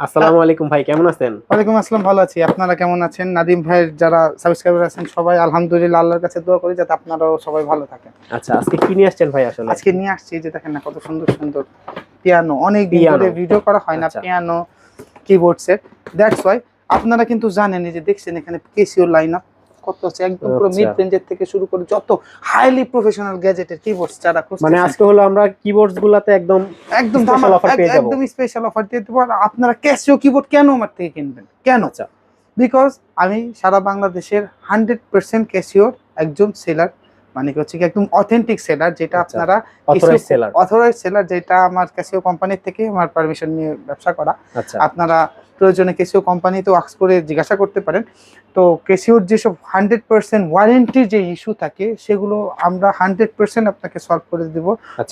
আসসালামু আলাইকুম ভাই, কেমন আছেন? ওয়ালাইকুম আসসালাম, ভালো আছি। আপনারা কেমন আছেন? নাদিম ভাইয়ের যারা সাবস্ক্রাইবার আছেন সবাই আলহামদুলিল্লাহ, আল্লাহর কাছে দোয়া করি যাতে আপনারাও সবাই ভালো থাকেন। আচ্ছা, আজকে কি নিয়ে আসছেন ভাই? আসলে আজকে নিয়ে আসছি যে দেখেন না কত সুন্দর সুন্দর পিয়ানো, অনেক দিন ধরে ভিডিও করা হয় না piano keyboard set. That's why আপনারা কিন্তু জানেন, এই যে দেখছেন এখানে কেসিও লাইন আপ কত আছে, একদম পুরো মিড রেঞ্জের থেকে শুরু করে যত হাইলি প্রফেশনাল গ্যাজেটের কিবোর্ডস যারা খুঁজছেন, মানে আজকে হলো আমরা কিবোর্ডস গুলাতে একদম স্পেশাল অফার পেয়ে যাব। একদম স্পেশাল অফার দিয়ে দেব। আর আপনারা ক্যাসিও কিবোর্ড কেন আমার থেকে কিনবেন? কেন? আচ্ছা, বিকজ আমি সারা বাংলাদেশের 100% ক্যাসিওর একজন সেলার, মানে কি হচ্ছে কি একদম অথেন্টিক সেলার, যেটা আপনারা অথরাইজড সেলার, যেটা আমার ক্যাসিও কোম্পানির থেকে আমার পারমিশন নিয়ে ব্যবসা করা। আপনারা প্রয়োজনে ক্যাসিও কোম্পানিতে ওয়ার্কস করে জিজ্ঞাসা করতে পারেন। তো ক্যাসিওর যেসব 100% ওয়ারেন্টির যে ইস্যু থাকে সেগুলো আমরা 100% আপনাকে সলভ করে দেব।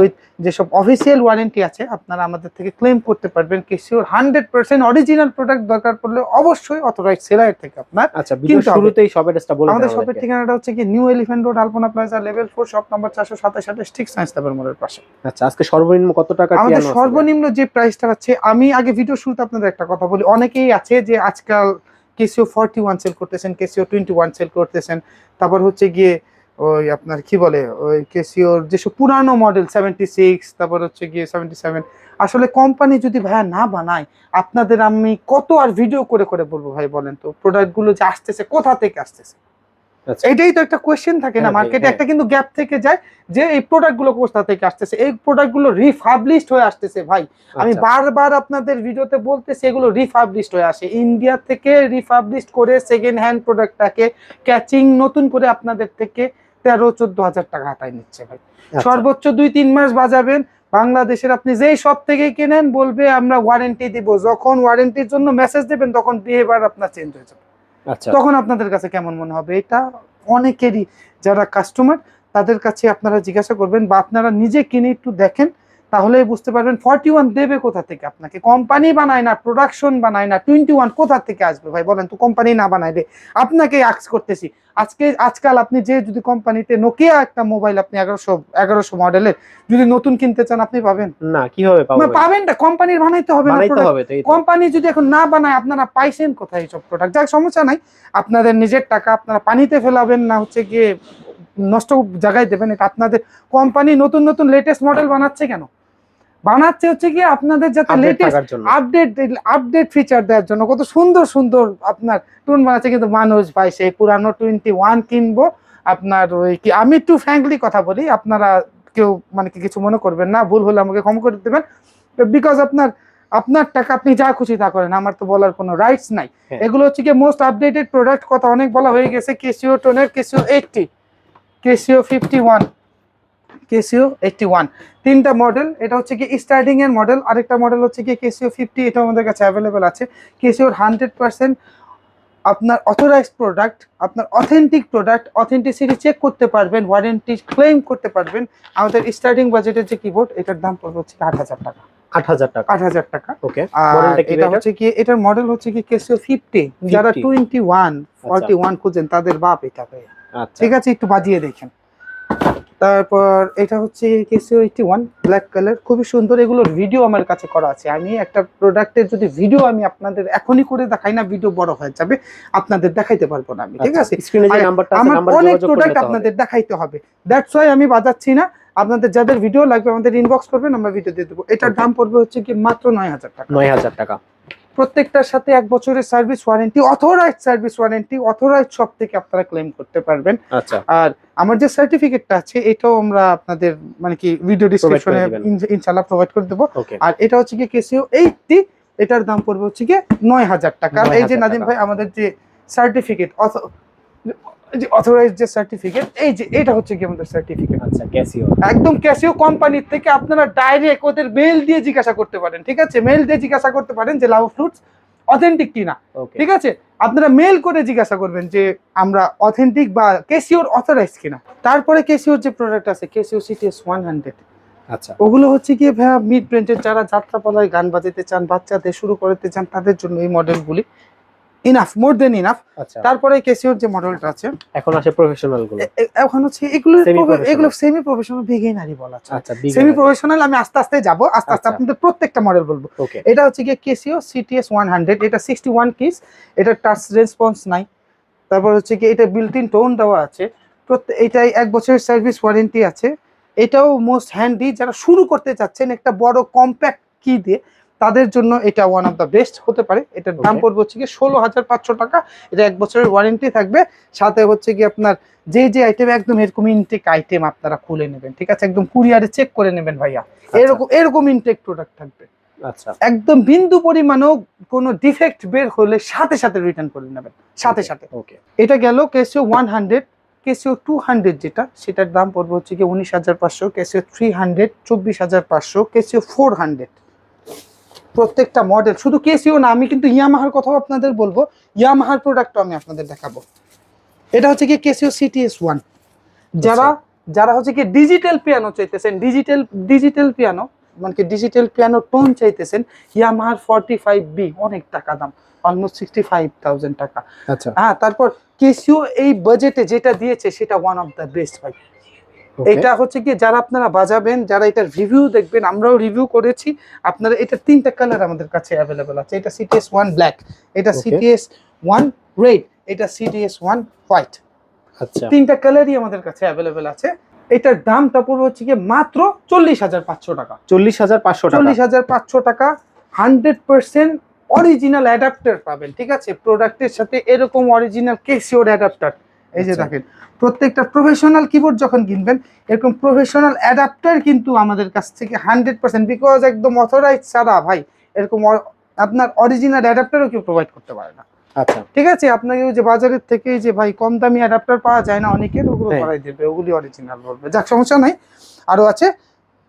উইথ যেসব অফিসিয়াল ওয়ারেন্টি আছে আপনারা আমাদের থেকে ক্লেম করতে পারবেন। ক্যাসিওর 100% অরিজিনাল প্রোডাক্ট দরকার পড়লে অবশ্যই অথরাইজড সেলার থেকে আপনার। আচ্ছা, ভিডিওর শুরুতেই শপ অ্যাড্রেসটা বলে দিন। আমাদের শপের ঠিকানাটা হচ্ছে কি নিউ এলিফ্যান্ট রোড, আলপনা প্লাজা, লেভেল 4, শপ নাম্বার 427 ঠিক সায়েন্স ল্যাবের মোড়ের পাশে। আচ্ছা, আজকে সর্বনিম্ন কত টাকা পিয়ানো আছে? আমাদের সর্বনিম্ন যে প্রাইসটা আছে, আমি আগে ভিডিও শুরুতে আপনাদের একটা কথা বলি। অনেকেই আছে যে আজকাল কেসিও 41 সেল করতেছেন, কেসিও 21 সেল করতেছেন, তারপর হচ্ছে গিয়ে ওই আপনার কি বলে ওই কেসিওর যেসব পুরানো মডেল 76, তারপর হচ্ছে গিয়ে 77। আসলে কোম্পানি যদি ভাইয়া না বানায়, আপনাদের আমি কত আর ভিডিও করে করে বলবো ভাই? বলেন তো, প্রোডাক্টগুলো যে আসতেছে কোথা থেকে আসতেছে? এটাই তো একটা কোয়েশ্চেন থাকে না মার্কেটে, একটা কিন্তু গ্যাপ থেকে যায় যে এই প্রোডাক্টগুলো কোথা থেকে আসতেছে। এই প্রোডাক্টগুলো রিফাবলিশড হয়ে আসতেছে ভাই। আমি বারবার আপনাদের ভিডিওতে বলতেছি, এগুলো রিফাবলিশড হয়ে আসে ইন্ডিয়া থেকে, রিফাবলিশড করে সেকেন্ড হ্যান্ড প্রোডাক্টটাকে ক্যাচিং নতুন করে আপনাদের থেকে 13-14 হাজার টাকা হাতায় নিচ্ছে ভাই। সর্বোচ্চ 2-3 মাস বাজাবেন। বাংলাদেশের আপনি যেই সব থেকে কেনেন বলবে আমরা ওয়ারেন্টি দিব, যখন ওয়ারেন্টির জন্য মেসেজ দেবেন তখন বিহেভিয়ার আপনার চেঞ্জ হয়ে যাবে। তখন আপনাদের কাছে কেমন মনে হবে? এটা অনেকেরই যারা কাস্টমার তাদের কাছে আপনারা জিজ্ঞাসা করবেন, বা আপনারা নিজে কিনে একটু দেখেন, তাহলেই বুঝতে পারবেন 41 দেবে কোথা থেকে আপনাকে। কোম্পানি বানায় না, প্রোডাকশন বানায় না, 21 কোথা থেকে আসবে ভাই বলেন তো? কোম্পানি না বানাইলে আপনাকে আস্ক করতেছি। আজকাল আপনি যে যদি কোম্পানিতে নোকিয়া একটা মোবাইল আপনি 1100 মডেলের যদি নতুন কিনতে চান, আপনি পাবেন না? কিভাবে পাবেন? না, কোম্পানির বানাইতে হবে না। কোম্পানি যদি এখন না বানায়, আপনারা পাইছেন কোথায় এইসব প্রোডাক্ট? যাক, সমস্যা নাই, আপনাদের নিজের টাকা আপনারা পানিতে ফেলাবেন না, হচ্ছে গিয়ে নষ্ট জায়গায় দেবেন, এটা আপনাদের। কোম্পানি নতুন নতুন লেটেস্ট মডেল বানাচ্ছে কেন? বানাচ্ছে হচ্ছে কি আপনাদের যাতে লেটেস্ট আপডেট ফিচার দেওয়ার জন্য। কত সুন্দর সুন্দর আপনার টুন বানাচ্ছে, কিন্তু মানুষ ভাই সেই পুরানো 21 কিনবো আপনার ওই কি। আমি একটু ফ্র্যাঙ্কলি কথা বলি, আপনারা কেউ মানে কি কিছু মনে করবেন না, ভুল হলে আমাকে ক্ষমা করে দেবেন। বিকজ আপনার টাকা আপনি যা খুশি তা করেন, আমার তো বলার কোনো রাইটস নাই। এগুলো হচ্ছে কি মোস্ট আপডেটেড প্রোডাক্ট, কথা অনেক বলা হয়ে গেছে। কেসিও টোনের, কেসিও 80, কেসিও 51, কেসিও 81, তিনটা মডেল। এটা হচ্ছে কি স্টার্টিং এর মডেল। আরেকটা মডেল হচ্ছে কি কেসিও 50, এটা আমাদের কাছে অ্যাভেলেবেল আছে। কেসিওর 100% আপনার অথরাইজড প্রোডাক্ট, আপনার অথেন্টিক প্রোডাক্ট, অথেন্টিসিটি চেক করতে পারবেন, ওয়ারেন্টি ক্লেম করতে পারবেন। আমাদের স্টার্টিং বাজেটের যে কিবোর্ড, এটার দাম পড়বে হচ্ছে 8,000 টাকা। 8,000 টাকা। ওকে, এটা হচ্ছে কি, এটার মডেল হচ্ছে কি কেসিও 50। যারা 21 41 খুঁজেন তাদের বাপ এটা ভাই। ঠিক আছে, একটু বাজিয়ে দেখেন। তারপর এটা হচ্ছে কেসিও 81 ব্ল্যাক কালার, খুবই সুন্দর। এগুলোর ভিডিও আমার কাছে করা আছে। আমি একটা প্রোডাক্টের যদি ভিডিও আমি আপনাদের এখনই করে দেখাই না, ভিডিও বড় হয়ে যাবে, আপনাদের দেখাইতে পারবো না আমি। ঠিক আছে, আমার অনেক প্রোডাক্ট আপনাদের দেখাইতে হবে। দ্যাটস ওয়াই আমি বাজাচ্ছি না। আপনাদের যাদের ভিডিও লাগবে আমাদের ইনবক্স করবেন, আমরা ভিডিও দিয়ে দেবো। এটার দাম পড়বে হচ্ছে কি মাত্র 9,000 টাকা। 9,000 টাকা। প্রত্যেকটার সাথে 1 বছরের service warranty, authorised service warranty, authorised shop থেকে আপনারা ক্লেম করতে পারবেন। আর আমার যে সার্টিফিকেটটা আছে এটাও আমরা আপনাদের মানে কি ভিডিও ডেসক্রিপশনে ইনশাআল্লাহ প্রোভাইড করে দেব। আর এটা হচ্ছে কি কেসিও 80, এটার দাম পড়বে হচ্ছে কি 9,000 টাকা। এই যে নাদিম ভাই আমাদের যে সার্টিফিকেট, অথরাইজড যে সার্টিফিকেট, এই যে এটা হচ্ছে কি আমাদের সার্টিফিকেট। আচ্ছা, ক্যাসিও, একদম ক্যাসিও কোম্পানির থেকে। আপনারা ডাইরেক্ট ওদের মেইল দিয়ে জিজ্ঞাসা করতে পারেন। ঠিক আছে, মেইল দিয়ে জিজ্ঞাসা করতে পারেন যে লাভ ফ্রুটস অথেন্টিক কিনা। ঠিক আছে, আপনারা মেইল করে জিজ্ঞাসা করবেন যে আমরা অথেন্টিক বা কেসিওর অথরাইজড কিনা। তারপরে কেসিওর যে প্রোডাক্ট আছে কেসিও সিটিএস 100, আচ্ছা, ওগুলো হচ্ছে কি ভাইয়া মিড রেঞ্জের, যারা যাত্রাপালায় গান বাজাতে চান, বাচ্চাদের শুরু করতে চান, তাদের জন্য এই মডেলগুলি। ইনাফ, মোর দেন ইনাফ। আচ্ছা, তারপরে কেসিওর যে মডেলটা আছে এখন আসে প্রফেশনাল গুলো। এখন হচ্ছে এগুলো Semi-professional। এগুলো সেমি প্রফেশনাল বিগিনারই বলা যায়। আচ্ছা, সেমি প্রফেশনাল আমি আস্তে আস্তে যাব, আস্তে আস্তে আচ্ছা। আপনাদের প্রত্যেকটা মডেল বলবো। ওকে, এটা হচ্ছে গিয়ে কেসিও সিটিএস 100, এটা 61 কিস, এটা টাচ রেসপন্স নাই। তারপর হচ্ছে কি এটা বিল্ট ইন টোন দেওয়া আছে, এটাই 1 বছরের সার্ভিস ওয়ারেন্টি আছে। এটাও মোস্ট হ্যান্ডি, যারা শুরু করতে চাচ্ছেন একটা বড় কম্প্যাক্ট কি দিয়ে, তাদের জন্য এটা ওয়ান অফ দ্য বেস্ট হতে পারে। এটার দাম Okay. পড়বে হচ্ছে কি 16,500 টাকা। এটা 1 বছরের ওয়ারেন্টি থাকবে, সাথে হচ্ছে কি আপনার যে যে আইটেম একদম এরকম ইনটেক আইটেম আপনারা খুলে নেবেন, ঠিক আছে, একদম কুরিয়ারে চেক করে নেবেন ভাইয়া, এরকম এরকম ইনটেক প্রোডাক্ট থাকবে। আচ্ছা, একদম বিন্দু পরিমাণও কোনো ডিফেক্ট বের হলে সাথে সাথে রিটার্ন করে নেবেন, সাথে সাথে। ওকে, এটা গেল কেসিও 100। কেসিও 200 যেটা, সেটার দাম পড়বে হচ্ছে কি 19,500। কেসিও 300 24,500। কেসিও 400। প্রত্যেকটা মডেল, শুধু কেসিও না, আমি কিন্তু ইয়ামাহার কথাও আপনাদের বলবো, ইয়ামাহার প্রোডাক্টও আমি আপনাদের দেখাবো। এটা হচ্ছে কি কেসিও সিটিএস 1। যারা যারা হচ্ছে কি ডিজিটাল পিয়ানো চাইতেছেন, ডিজিটাল পিয়ানো মানে কি ডিজিটাল পিয়ানো টোন চাইতেছেন, ইয়ামাহার 45B অনেক টাকা দাম, অলমোস্ট 65,000 টাকা। আচ্ছা, হ্যাঁ, তারপর কেসিও এই বাজেটে যেটা দিয়েছে সেটা ওয়ান অফ দ্য বেস্ট ভাই। এটা হচ্ছে কি যারা আপনারা বাজাবেন, যারা এটার রিভিউ দেখবেন, আমরাও রিভিউ করেছি, আপনারা এটা 3টা কালার আমাদের কাছে অ্যাভেলেবল আছে। এটা সিটিএস 1 ব্ল্যাক, এটা সিটিএস 1 রেড, এটা সিটিএস 1 হোয়াইট। আচ্ছা, 3টা কালারই আমাদের কাছে অ্যাভেলেবল আছে। এটার দামটা পড়বে হচ্ছে কি মাত্র 40,500 টাকা। 40,500 টাকা। 40,500 টাকা। 100% অরিজিনাল অ্যাডাপ্টার পাবেন, ঠিক আছে, প্রোডাক্টের সাথে এরকম অরিজিনাল কেসিওর অ্যাডাপ্টার। এই যে আচ্ছা। দেখেন, প্রত্যেকটা প্রফেশনাল কিবোর্ড যখন কিনবেন, এরকম প্রফেশনাল অ্যাডাপ্টার কিন্তু আমাদের কাছ থেকে 100%, বিকজ একদম অথরাইজ ছাড়া ভাই এরকম আপনার অরিজিনাল অ্যাডাপ্টারও কেউ প্রোভাইড করতে পারে না। আচ্ছা, ঠিক আছে, আপনাকে ওই যে বাজারের থেকে যে ভাই কম দামি অ্যাডাপ্টার পাওয়া যায় না অনেকের, ওগুলো হ্যাঁ। করাই দেবে, ওগুলি অরিজিনাল বলবে, যাক সমস্যা নাই। আরো আছে,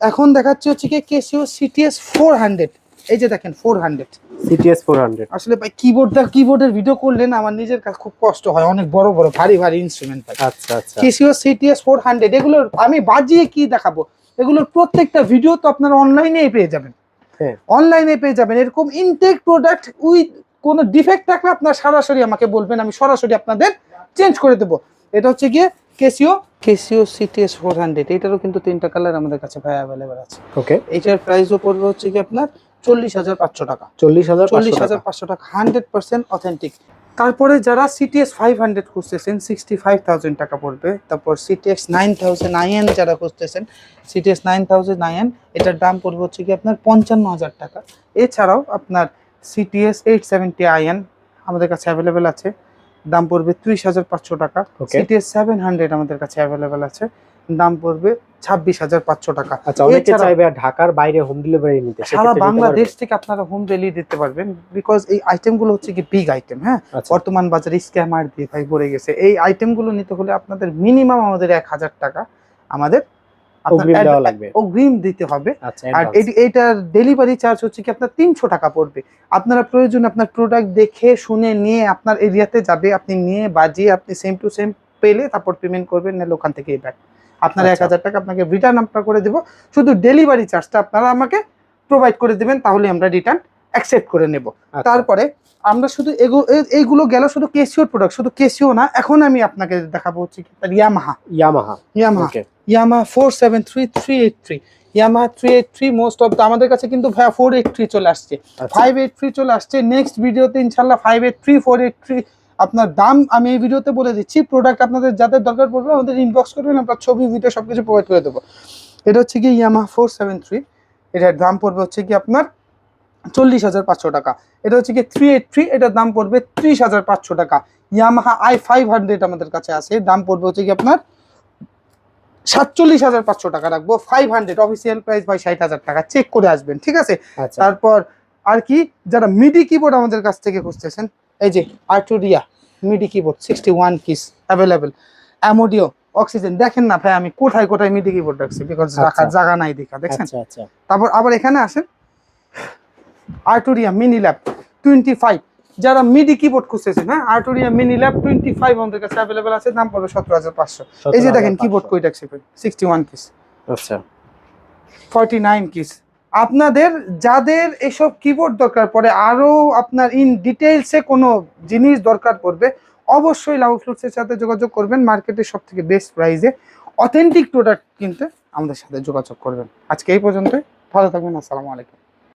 এখন দেখাচ্ছি হচ্ছে কি কেসিও সিটিএস 400। এই যে দেখেন 400। সিটিএস 400। আসলে ভাই কিবোর্ডের ভিডিও করলে না আমার নিজের কাছে খুব কষ্ট হয়, অনেক বড় বড় ভারী ভারী ইনস্ট্রুমেন্ট ভাই। আচ্ছা, আচ্ছা, কেসিও সিটিএস 400 এগুলোর আমি বাজিয়ে কি দেখাবো, এগুলোর প্রত্যেকটা ভিডিও তো আপনারা অনলাইনেই পেয়ে যাবেন। হ্যাঁ, অনলাইনে পেয়ে যাবেন এরকম ইনটেক প্রোডাক্ট, উইথ কোনো ডিফেক্ট থাকলে আপনার সরাসরি আমাকে বলবেন, আমি সরাসরি আপনাদের চেঞ্জ করে দেবো। এটা হচ্ছে গিয়ে কেসিও সিটিএস 400। এটারও কিন্তু 3টা কালার আমাদের কাছে ভাই অ্যাভেলেবল আছে। ওকে, এটার প্রাইসও পড়বে হচ্ছে কি আপনার 40,500 টাকা। 40,500 টাকা, 100% অথেন্টিক। তারপরে যারা সিটিএস 500 খুঁজতেছেন, 65,000 টাকা পড়বে। তারপর সিটিএস 9000 আইএন যারা খুঁজতেছেন, সিটিএস 9000 আইএন, এটার দাম পড়বে হচ্ছে কি আপনার 55,000 টাকা। এছাড়াও আপনার সিটিএস 870 আইএন আমাদের কাছে অ্যাভেলেবেল আছে, দাম পড়বে 30,500 টাকা। সিটিএস 700 আমাদের কাছে অ্যাভেলেবেল আছে, দাম পড়বে 26,500 টাকা। আচ্ছা, অনেকে চাইবে ঢাকার বাইরে হোম ডেলিভারি নিতে, সারা বাংলাদেশ থেকে আপনারা হোম ডেলিভারি দিতে পারবেন, বিকজ এই আইটেমগুলো হচ্ছে কি বিগ আইটেম। হ্যাঁ, আচ্ছা, বর্তমান বাজারে স্ক্যামার দিয়ে ভাই ভরে গেছে। এই আইটেমগুলো নিতে হলে আপনাদের মিনিমাম আমাদের 1,000 টাকা আমাদের অগ্রিম দেওয়া লাগবে। অগ্রিম দিতে হবে। আচ্ছা, আর এইটার ডেলিভারি চার্জ হচ্ছে কি আপনার 300 টাকা পড়বে। আপনারা প্রয়োজন আপনার প্রোডাক্ট দেখে শুনে নিয়ে আপনার এরিয়াতে যাবে, আপনি নিয়ে বাজিয়ে আপনি সেম টু সেম পেলে তারপর পেমেন্ট করবেন, নাহলে ওখান থেকে ব্যাক আপনার 1,000 টাকা আপনাকে রিটার্ন আমরা করে দেবো। শুধু ডেলিভারি চার্জটা আপনারা আমাকে প্রোভাইড করে দেবেন, তাহলে আমরা রিটার্ন অ্যাকসেপ্ট করে নেব। তারপরে আমরা শুধু এইগুলো গেল শুধু কেসিওর প্রোডাক্ট, শুধু কেসিও না, এখন আমি আপনাকে দেখাবো হচ্ছে কি Yamaha. Yamaha 473 Yamaha 383 most of আমাদের কাছে কিন্তু ভাইয়া 483 চলে আসছে, 583 চলে আসছে। নেক্সট ভিডিওতে ইনশাল্লাহ 583 483 আপনার দাম আমি এই ভিডিওতে বলে দিচ্ছি। প্রোডাক্ট আপনাদের যাদের দরকার পড়বে আমাদের ইনবক্স করবেন, আমরা ছবি ভিডিও সবকিছু প্রোভাইড করে দেবো। এটা হচ্ছে কি ইয়ামাহা 473, এটার দাম পড়বে হচ্ছে কি আপনার 40,500 টাকা। এটা হচ্ছে কি 383, এটার দাম পড়বে 30,500 টাকা। ইয়ামাহা i500 আমাদের কাছে আছে, দাম পড়বে হচ্ছে কি আপনার 47,500 টাকা রাখবো। 500 অফিসিয়াল প্রাইস ভাই 60,000 টাকা, চেক করে আসবেন, ঠিক আছে। তারপর আর কি, যারা মিডি কিবোর্ড আমাদের কাছ থেকে খুঁজতেছেন, এই যে আর্টুরিয়া মিডি কিবোর্ড 61 কিস অ্যাভেলেবেল। অ্যামোডিও অক্সিজেন, দেখেন না ভাই আমি কোথায় কোথায় মিডি কিবোর্ড রাখছি, বিকজ রাখার জায়গা নাই দেখা, দেখছেন। তারপর আবার এখানে আসেন, আর্টুরিয়া মিনি ল্যাব 25, যারা মিডি কিবোর্ড খুঁজতেছেন, হ্যাঁ, আর্টুরিয়া মিনি ল্যাব 25 আমাদের কাছে অ্যাভেলেবেল আছে, দাম পড়বে 17,500। এই যে দেখেন কিবোর্ড কই রাখছি 61 কিস, আচ্ছা, 49 কিস, আপনাদের যাদের এসব কিবোর্ড দরকার পড়ে, আরো আপনার ইন ডিটেইলসে কোনো জিনিস দরকার পড়বে, অবশ্যই লাভ ফ্লুটসের সাথে যোগাযোগ করবেন। মার্কেটের সব থেকে বেস্ট প্রাইসে অথেন্টিক প্রোডাক্ট কিনতে আমাদের সাথে যোগাযোগ করবেন। আজকে এই পর্যন্ত, ভালো থাকবেন, আসসালামু আলাইকুম।